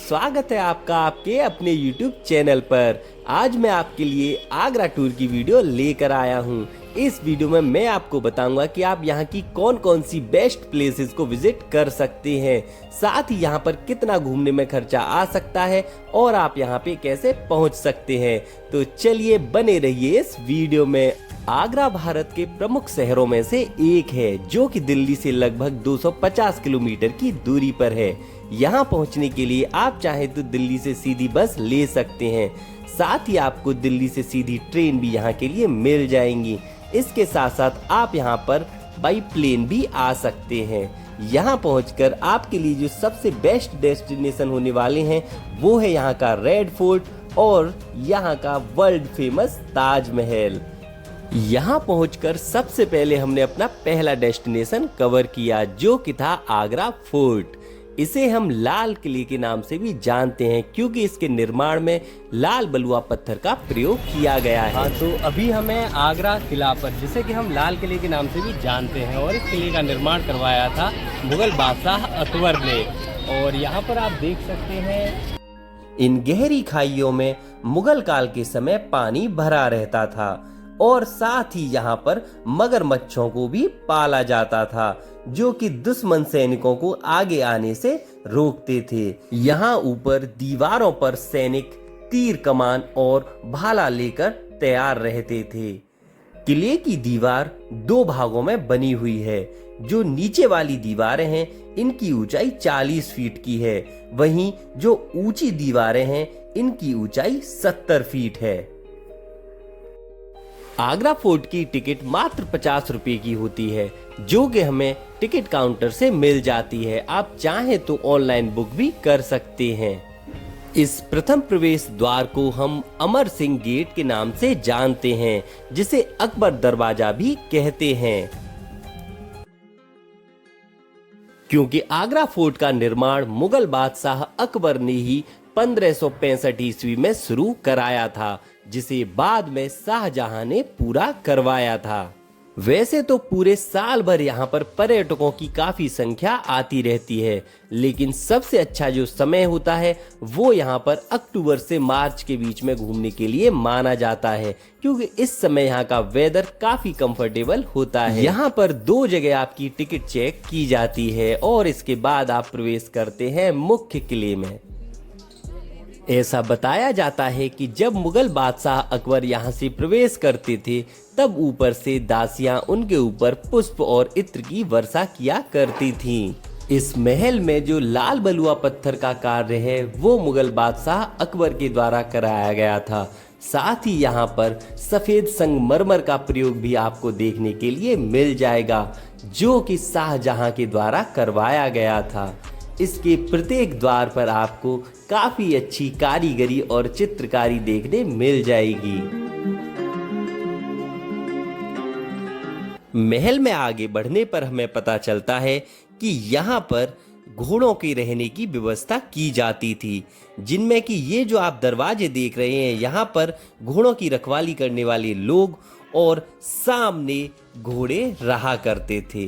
स्वागत है आपका आपके अपने YouTube चैनल पर। आज मैं आपके लिए आगरा टूर की वीडियो लेकर आया हूं। इस वीडियो में मैं आपको बताऊंगा कि आप यहां की कौन कौन सी बेस्ट प्लेसेस को विजिट कर सकते हैं, साथ ही यहां पर कितना घूमने में खर्चा आ सकता है और आप यहां पे कैसे पहुंच सकते हैं। तो चलिए बने रहिए इस वीडियो में। आगरा भारत के प्रमुख शहरों में से एक है जो कि दिल्ली से लगभग 250 किलोमीटर की दूरी पर है। यहाँ पहुँचने के लिए आप चाहे तो दिल्ली से सीधी बस ले सकते हैं, साथ ही आपको दिल्ली से सीधी ट्रेन भी यहाँ के लिए मिल जाएंगी। इसके साथ साथ आप यहाँ पर बाई प्लेन भी आ सकते हैं। यहाँ पहुँचकर आपके लिए जो सबसे बेस्ट डेस्टिनेशन होने वाले हैं वो है यहाँ का रेड फोर्ट और यहाँ का वर्ल्ड फेमस ताजमहल। यहाँ पहुंचकर सबसे पहले हमने अपना पहला डेस्टिनेशन कवर किया जो कि था आगरा फोर्ट। इसे हम लाल किले के नाम से भी जानते हैं क्योंकि इसके निर्माण में लाल बलुआ पत्थर का प्रयोग किया गया है। हाँ, तो अभी हमें आगरा किला पर, जिसे कि हम लाल किले के नाम से भी जानते हैं, और इस किले का निर्माण करवाया था मुगल बादशाह अकबर ने। और यहाँ पर आप देख सकते हैं इन गहरी खाइयों में मुगल काल के समय पानी भरा रहता था और साथ ही यहाँ पर मगरमच्छों को भी पाला जाता था जो कि दुश्मन सैनिकों को आगे आने से रोकते थे। यहाँ ऊपर दीवारों पर सैनिक तीर कमान और भाला लेकर तैयार रहते थे। किले की दीवार दो भागों में बनी हुई है। जो नीचे वाली दीवारें हैं इनकी ऊंचाई 40 फीट की है, वहीं जो ऊंची दीवारें हैं इनकी ऊंचाई 70 फीट है। आगरा फोर्ट की टिकट मात्र 50 रुपए की होती है जो कि हमें टिकट काउंटर से मिल जाती है। आप चाहें तो ऑनलाइन बुक भी कर सकते हैं। इस प्रथम प्रवेश द्वार को हम अमर सिंह गेट के नाम से जानते हैं, जिसे अकबर दरवाजा भी कहते हैं, क्योंकि आगरा फोर्ट का निर्माण मुगल बादशाह अकबर ने ही 1565 ईस्वी में शुरू कराया था, जिसे बाद में शाहजहां ने पूरा करवाया था। वैसे तो पूरे साल भर यहाँ पर पर्यटकों की काफी संख्या आती रहती है, लेकिन सबसे अच्छा जो समय होता है वो यहाँ पर अक्टूबर से मार्च के बीच में घूमने के लिए माना जाता है, क्योंकि इस समय यहाँ का वेदर काफी कंफर्टेबल होता है। यहाँ पर दो जगह आपकी टिकट चेक की जाती है और इसके बाद आप प्रवेश करते हैं मुख्य किले में। ऐसा बताया जाता है कि जब मुगल बादशाह अकबर यहाँ से प्रवेश करते थे तब ऊपर से दासियां उनके ऊपर पुष्प और इत्र की वर्षा किया करती थीं। इस महल में जो लाल बलुआ पत्थर का कार्य है वो मुगल बादशाह अकबर के द्वारा कराया गया था। साथ ही यहाँ पर सफेद संगमरमर का प्रयोग भी आपको देखने के लिए मिल जाएगा जो कि शाहजहां के द्वारा करवाया गया था। इसके प्रत्येक द्वार पर आपको काफी अच्छी कारीगरी और चित्रकारी देखने मिल जाएगी। महल में आगे बढ़ने पर हमें पता चलता है कि यहाँ पर घोड़ों के रहने की व्यवस्था की जाती थी, जिनमें कि ये जो आप दरवाजे देख रहे हैं यहाँ पर घोड़ों की रखवाली करने वाले लोग और सामने घोड़े रहा करते थे।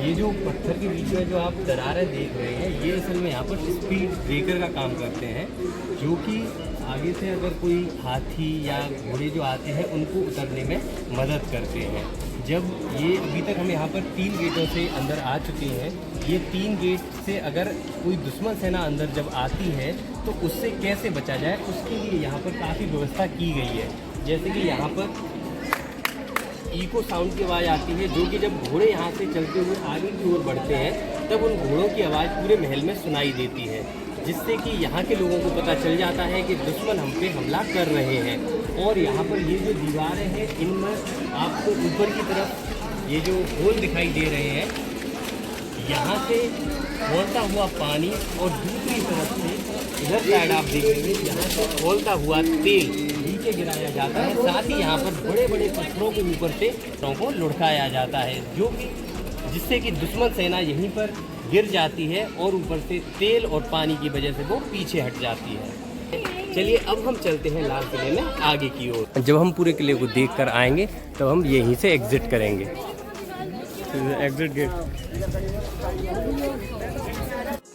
ये जो पत्थर के बीच में जो आप दरारें देख रहे हैं ये असल में यहाँ पर स्पीड ब्रेकर का काम करते हैं, जो कि आगे से अगर कोई हाथी या घोड़े जो आते हैं उनको उतरने में मदद करते हैं। जब ये अभी तक हम यहाँ पर 3 गेटों से अंदर आ चुके हैं। ये 3 गेट से अगर कोई दुश्मन सेना अंदर जब आती है तो उससे कैसे बचा जाए उसके लिए यहाँ पर काफ़ी व्यवस्था की गई है। जैसे कि यहाँ पर इको साउंड की आवाज़ आती है, जो कि जब घोड़े यहाँ से चलते हुए आगे की ओर बढ़ते हैं तब उन घोड़ों की आवाज़ पूरे महल में सुनाई देती है, जिससे कि यहाँ के लोगों को पता चल जाता है कि दुश्मन हम पे हमला कर रहे हैं। और यहाँ पर ये जो दीवारें हैं इनमें आपको ऊपर की तरफ ये जो होल दिखाई दे रहे हैं, यहाँ से खोलता हुआ पानी और दूसरी तरफ से इधर साइड आप देखेंगे यहाँ से खोलता हुआ तेल नीचे गिराया जाता है। साथ ही यहाँ पर बड़े बड़े पत्थरों के ऊपर से को लुढ़काया जाता है, जो कि जिससे कि दुश्मन सेना यहीं पर गिर जाती है और ऊपर से तेल और पानी की वजह से वो पीछे हट जाती है। चलिए अब हम चलते हैं लाल किले में आगे की ओर। जब हम पूरे किले को देखकर आएंगे तब हम यहीं से एग्जिट करेंगे। Exit gate.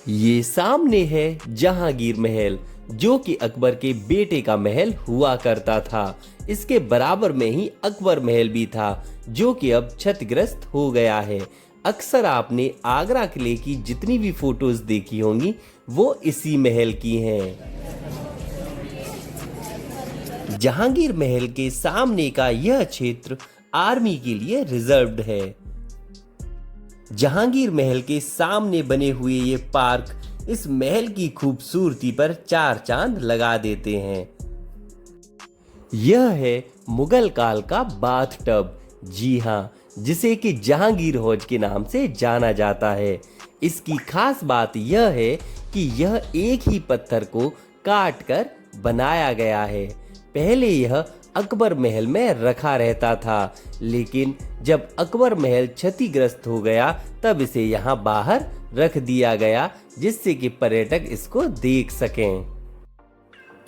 ये सामने है जहांगीर महल, जो कि अकबर के बेटे का महल हुआ करता था। इसके बराबर में ही अकबर महल भी था, जो कि अब क्षतिग्रस्त हो गया है। अक्सर आपने आगरा किले की जितनी भी फोटोज देखी होंगी वो इसी महल की हैं। जहांगीर महल के सामने का यह क्षेत्र आर्मी के लिए रिजर्व्ड है। जहांगीर महल के सामने बने हुए ये पार्क इस महल की खूबसूरती पर चार चांद लगा देते हैं। यह है मुगल काल का बाथ टब, जी हाँ, जिसे कि जहांगीर हौज के नाम से जाना जाता है। इसकी खास बात यह है कि यह एक ही पत्थर को काट कर बनाया गया है। पहले यह अकबर महल में रखा रहता था, लेकिन जब अकबर महल क्षतिग्रस्त हो गया तब इसे यहाँ बाहर रख दिया गया, जिससे कि पर्यटक इसको देख सकें।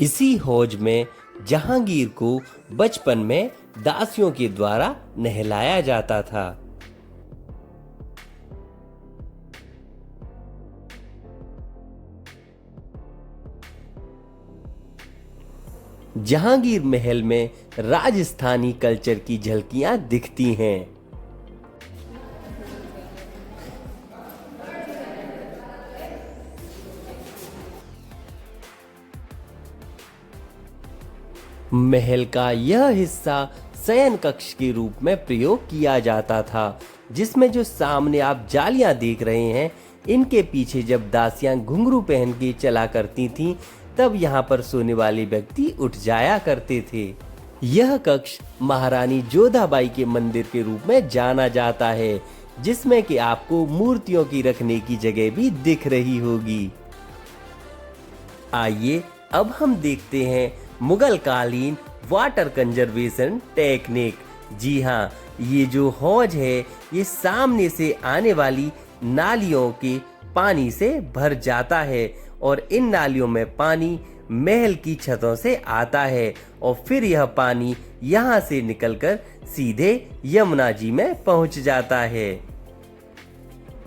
इसी हौज में जहांगीर को बचपन में दासियों के द्वारा नहलाया जाता था। जहांगीर महल में राजस्थानी कल्चर की झलकियां दिखती हैं। महल का यह हिस्सा शयन कक्ष के रूप में प्रयोग किया जाता था, जिसमें जो सामने आप जालियां देख रहे हैं, इनके पीछे जब दासियां घुंघरू पहन के चला करती थीं, तब यहाँ पर सोने वाले व्यक्ति उठ जाया करते थे। यह कक्ष महारानी जोधाबाई के मंदिर के रूप में जाना जाता है, जिसमें कि आपको मूर्तियों की रखने की जगह भी दिख रही होगी। आइए अब हम देखते हैं मुगल कालीन वाटर कंजर्वेशन टेक्निक। जी हाँ, ये जो हौज है ये सामने से आने वाली नालियों के पानी से भर जाता है और इन नालियों में पानी महल की छतों से आता है और फिर यह पानी यहाँ से निकलकर सीधे यमुना जी में पहुँच जाता है।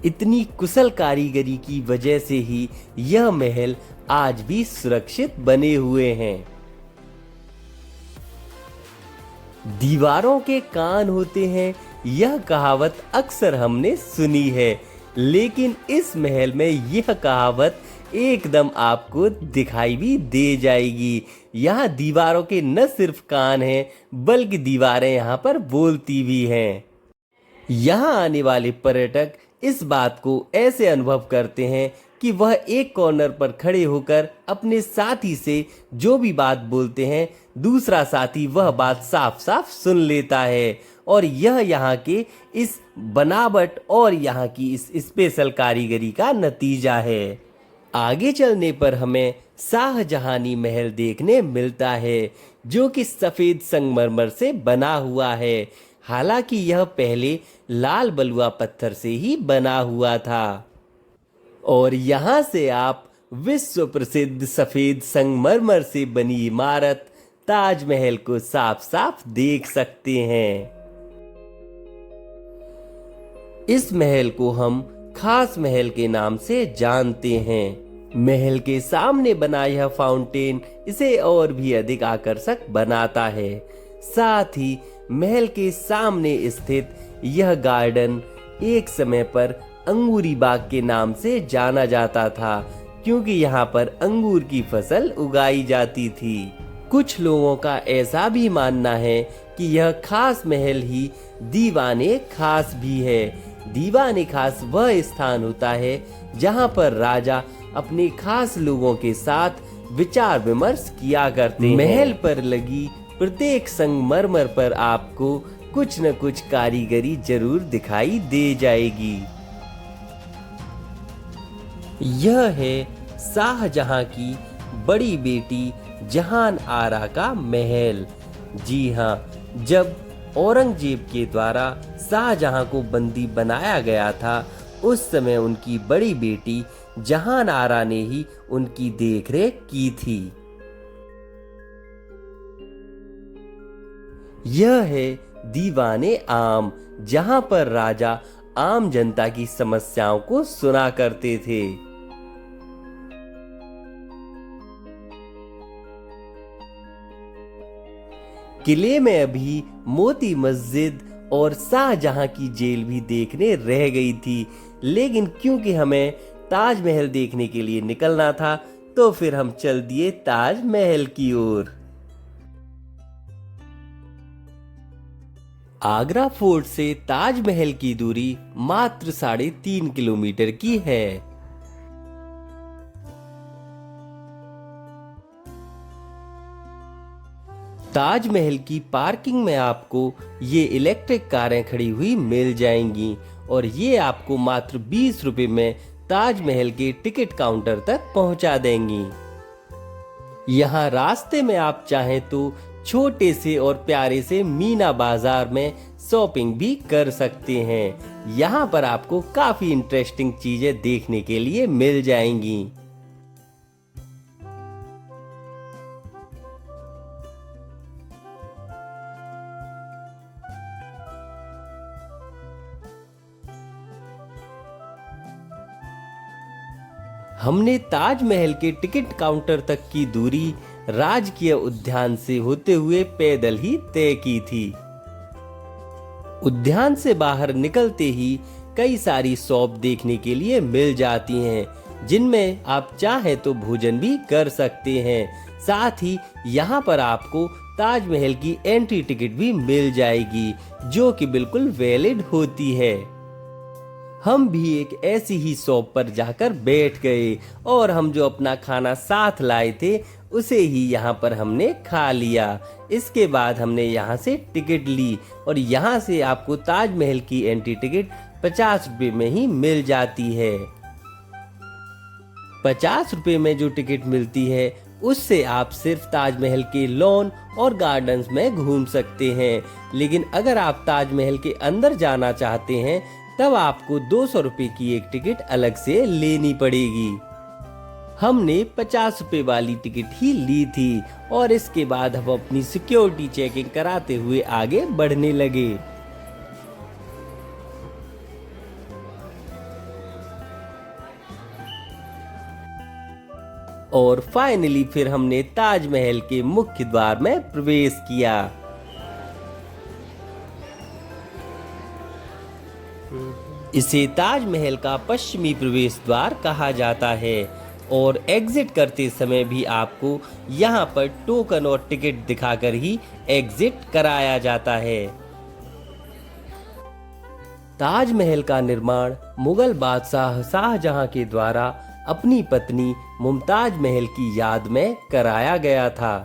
इतनी कुशल कारीगरी की वजह से ही यह महल आज भी सुरक्षित बने हुए हैं। दीवारों के कान होते हैं, यह कहावत अक्सर हमने सुनी है, लेकिन इस महल में यह कहावत एकदम आपको दिखाई भी दे जाएगी। यहाँ दीवारों के न सिर्फ कान हैं, बल्कि दीवारें यहाँ पर बोलती भी हैं। यहाँ आने वाले पर्यटक इस बात को ऐसे अनुभव करते हैं कि वह एक कॉर्नर पर खड़े होकर अपने साथी से जो भी बात बोलते हैं, दूसरा साथी वह बात साफ साफ सुन लेता है। और यह यहाँ के इस बनावट और यहाँ की इस स्पेशल कारीगरी का नतीजा है। आगे चलने पर हमें शाहजहानी महल देखने मिलता है, जो कि सफेद संगमरमर से बना हुआ है। हालांकि यह पहले लाल बलुआ पत्थर से ही बना हुआ था। और यहाँ से आप विश्व प्रसिद्ध सफेद संगमरमर से बनी इमारत ताजमहल को साफ साफ देख सकते हैं। इस महल को हम खास महल के नाम से जानते हैं। महल के सामने बना यह फाउंटेन इसे और भी अधिक आकर्षक बनाता है। साथ ही महल के सामने स्थित यह गार्डन एक समय पर अंगूरी बाग के नाम से जाना जाता था, क्योंकि यहाँ पर अंगूर की फसल उगाई जाती थी। कुछ लोगों का ऐसा भी मानना है कि यह खास महल ही दीवाने खास भी है। दीवाने खास वह स्थान होता है जहाँ पर राजा अपने खास लोगों के साथ विचार विमर्श किया करते हैं। महल पर लगी प्रत्येक संगमरमर पर आपको कुछ न कुछ कारीगरी जरूर दिखाई दे जाएगी। यह है शाहजहां की बड़ी बेटी जहान आरा का महल। जी हाँ, जब औरंगजेब के द्वारा शाहजहां को बंदी बनाया गया था, उस समय उनकी बड़ी बेटी जहान आरा ने ही उनकी देखरेख की थी। यह है दीवाने आम, जहां पर राजा आम जनता की समस्याओं को सुना करते थे। किले में अभी मोती मस्जिद और शाहजहां की जेल भी देखने रह गई थी, लेकिन क्योंकि हमें ताजमहल देखने के लिए निकलना था तो फिर हम चल दिए ताजमहल की ओर। आगरा फोर्ट से ताजमहल की दूरी मात्र 3.5 किलोमीटर की है। ताजमहल की पार्किंग में आपको ये इलेक्ट्रिक कारें खड़ी हुई मिल जाएंगी और ये आपको मात्र 20 रुपए में ताजमहल के टिकट काउंटर तक पहुंचा देंगी। यहाँ रास्ते में आप चाहें तो छोटे से और प्यारे से मीना बाजार में शॉपिंग भी कर सकते हैं। यहाँ पर आपको काफी इंटरेस्टिंग चीजें देखने के लिए मिल जाएंगी। हमने ताजमहल के टिकट काउंटर तक की दूरी राजकीय उद्यान से होते हुए पैदल ही तय की थी। उद्यान से बाहर निकलते ही कई सारी शॉप देखने के लिए मिल जाती हैं, जिनमें आप चाहे तो भोजन भी कर सकते हैं। साथ ही यहाँ पर आपको ताजमहल की एंट्री टिकट भी मिल जाएगी, जो कि बिल्कुल वैलिड होती है। हम भी एक ऐसी ही शॉप पर जाकर बैठ गए और हम जो अपना खाना साथ लाए थे उसे ही यहाँ पर हमने खा लिया। इसके बाद हमने यहाँ से टिकट ली और यहाँ से आपको ताजमहल की एंट्री टिकट 50 रुपए में ही मिल जाती है। 50 रुपए में जो टिकट मिलती है उससे आप सिर्फ ताजमहल के लॉन और गार्डन्स में घूम सकते हैं, लेकिन अगर आप ताजमहल के अंदर जाना चाहते हैं तब आपको 200 रुपए की एक टिकट अलग से लेनी पड़ेगी। हमने 50 रुपए वाली टिकट ही ली थी और इसके बाद हम अपनी सिक्योरिटी चेकिंग कराते हुए आगे बढ़ने लगे। और फाइनली फिर हमने ताजमहल के मुख्य द्वार में प्रवेश किया। इसे ताजमहल का पश्चिमी प्रवेश द्वार कहा जाता है और एग्जिट करते समय भी आपको यहाँ पर टोकन और टिकट दिखाकर ही एग्जिट कराया जाता है। ताजमहल का निर्माण मुगल बादशाह शाहजहां के द्वारा अपनी पत्नी मुमताज महल की याद में कराया गया था।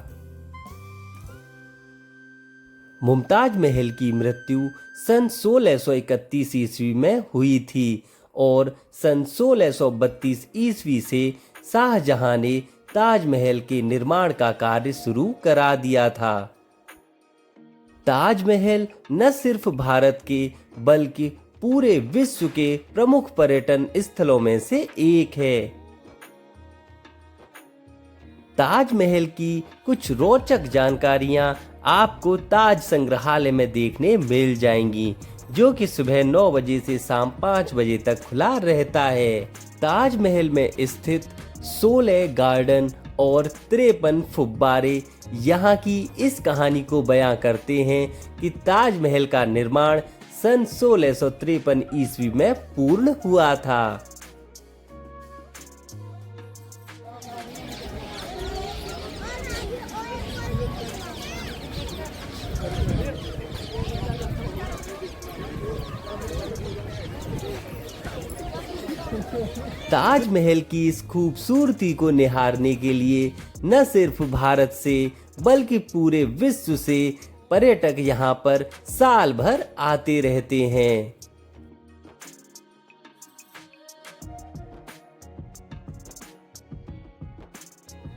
मुमताज महल की मृत्यु सन 1631 ईस्वी में हुई थी और सन 1632 ईस्वी से शाहजहां ने ताजमहल के निर्माण का कार्य शुरू करा दिया था। ताजमहल न सिर्फ भारत के बल्कि पूरे विश्व के प्रमुख पर्यटन स्थलों में से एक है। ताजमहल की कुछ रोचक जानकारियां आपको ताज संग्रहालय में देखने मिल जाएंगी, जो कि सुबह 9 बजे से शाम 5 बजे तक खुला रहता है। ताजमहल में स्थित 16 गार्डन और 53 फुब्बारे यहाँ की इस कहानी को बयां करते हैं कि ताजमहल का निर्माण सन 1653 ईस्वी में पूर्ण हुआ था। ताजमहल की इस खूबसूरती को निहारने के लिए न सिर्फ भारत से बल्कि पूरे विश्व से पर्यटक यहाँ पर साल भर आते रहते हैं।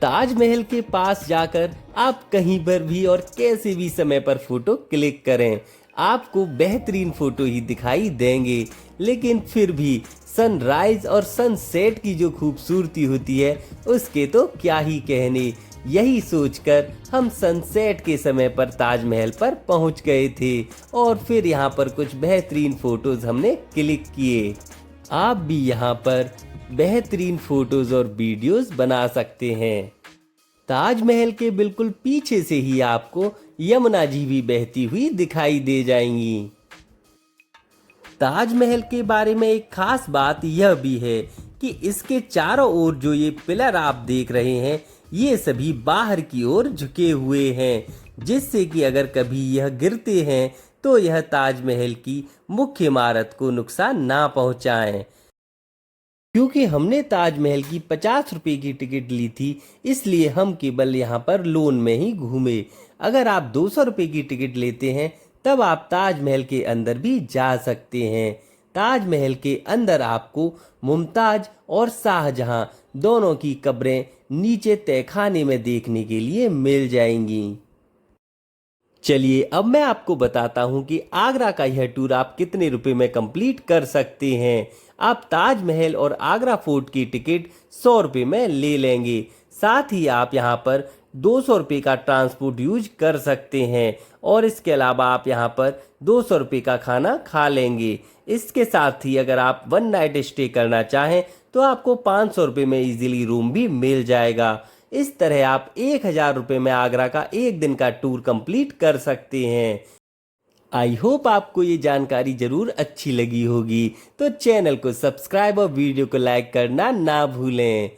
ताजमहल के पास जाकर आप कहीं पर भी और कैसे भी समय पर फोटो क्लिक करें, आपको बेहतरीन फोटो ही दिखाई देंगे। लेकिन फिर भी सनराइज और सनसेट की जो खूबसूरती होती है उसके तो क्या ही कहने। यही सोचकर हम सनसेट के समय पर ताजमहल पर पहुंच गए थे और फिर यहाँ पर कुछ बेहतरीन फोटोज हमने क्लिक किए। आप भी यहाँ पर बेहतरीन फोटोज और वीडियोस बना सकते हैं। ताजमहल के बिल्कुल पीछे से ही आपको यमुना जी भी बहती हुई दिखाई दे जाएंगी। ताजमहल के बारे में एक खास बात यह भी है कि इसके चारों ओर जो ये पिलर आप देख रहे हैं, ये सभी बाहर की ओर झुके हुए हैं, जिससे कि अगर कभी यह गिरते हैं तो यह ताजमहल की मुख्य इमारत को नुकसान ना पहुंचाएं। क्योंकि हमने ताजमहल की 50 रुपए की टिकट ली थी, इसलिए हम केवल यहाँ पर लोन में ही घूमे। अगर आप 200 रुपए की टिकट लेते हैं तब आप ताजमहल के अंदर भी जा सकते हैं। ताजमहल के अंदर आपको मुमताज और शाहजहां दोनों की कब्रें नीचे तहखाने में देखने के लिए मिल जाएंगी। चलिए अब मैं आपको बताता हूं कि आगरा का यह टूर आप कितने रुपए में कंप्लीट कर सकते हैं। आप ताजमहल और आगरा फोर्ट की टिकट 100 रुपये में ले लेंगे। साथ ही आप यहां पर 200 रुपये का ट्रांसपोर्ट यूज कर सकते हैं और इसके अलावा आप यहां पर 200 रुपये का खाना खा लेंगे। इसके साथ ही अगर आप 1 नाइट स्टे करना चाहें तो आपको 500 रुपये में इजीली रूम भी मिल जाएगा। इस तरह आप 1000 रुपये में आगरा का एक दिन का टूर कंप्लीट कर सकते हैं। आई होप आपको ये जानकारी जरूर अच्छी लगी होगी, तो चैनल को सब्सक्राइब और वीडियो को लाइक करना ना भूलें।